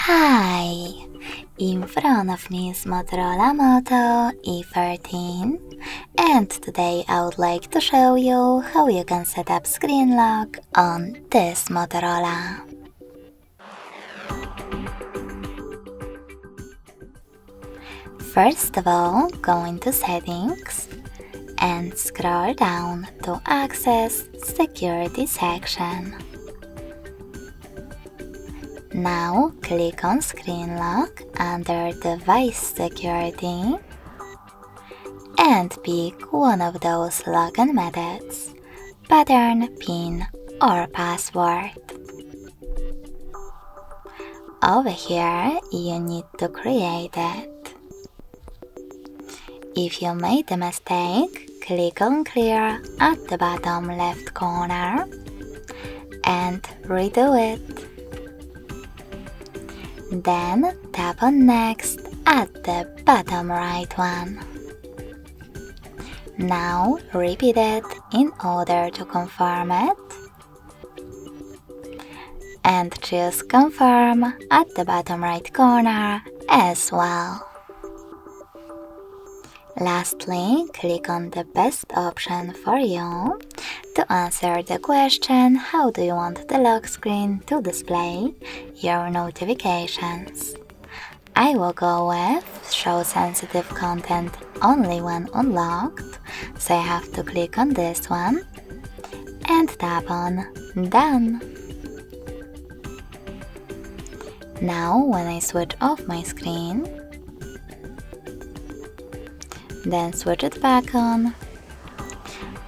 Hi! In front of me is Motorola Moto E13, and today I would like to show you how you can set up screen lock on this Motorola. First of all, go into Settings and scroll down to access Security section. Now click on Screen Lock under Device Security and pick one of those login methods, pattern, PIN or password. Over here you need to create it. If you made a mistake, click on Clear at the bottom left corner and redo it. Then tap on Next at the bottom right one. Now repeat it in order to confirm it. And choose Confirm at the bottom right corner as well. Lastly, click on the best option for you to answer the question how do you want the lock screen to display your notifications. I will go with Show sensitive content only when unlocked, so I have to click on this one and tap on Done. Now when I switch off my screen, then switch it back on,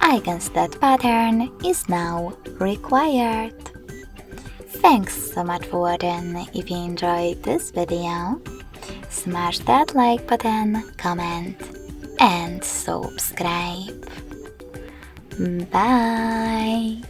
I can see that pattern is now required. Thanks so much for watching. If you enjoyed this video, smash that like button, comment and subscribe. Bye!